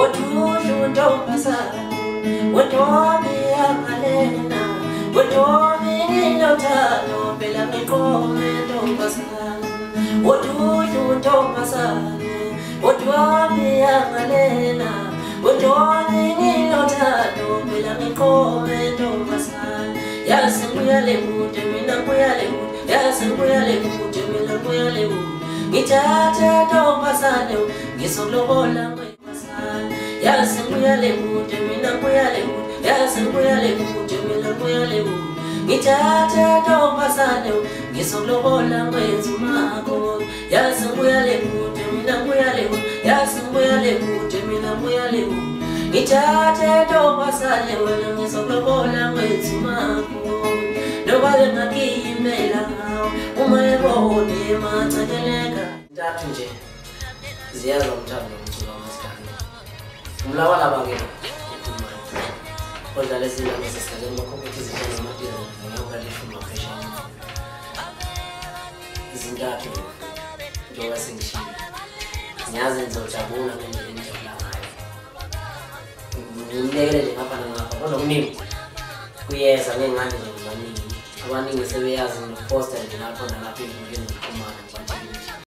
Wotuju ntombazana Wotomi yangalena Wotomi nilotano Phela ngiqome ntombazana Wotuju ntombazana Wotomi yangalena Wotomi nilotano Phela ngiqome ntombazana Yazi ngibuya le kude mina ngibuya le kude Yazi ngibuya le kude mina ngibuya le kude Ngithathe ntombazana ngizokulobola Yazi ngibuya le kude mina ngibuya le kude Yazi ngibuya le kude mina ngibuya le kude Ngithathe ntombazana ngizokulobola ngwenzumako Yazi ngibuya le kude mina ngibuya le kude Yazi ngibuya le kude mina ngibuya le kude Ngithathe ntombazana wena ngizokulobola ngwenzumako Nobale ngakiyimela ngawo uma ebone mathakeleka Ntathu nje ziyaza umthando umculo wamaskandi Umlawa labangena Kodwa lezi zinto sesikhatheni bakhompethizi njengamadira ngiyokalisho location Izintathu njengoba sengishilo Ngiyazi ngizojabula ngendlela engijabula ngayo Ngimlekele nje ngapha nangapha kodwa kuningi kuyeza ngengane nje maningi Abaningi sebeyazi noposta nje lapho nalapho inkundleni zokuxhumana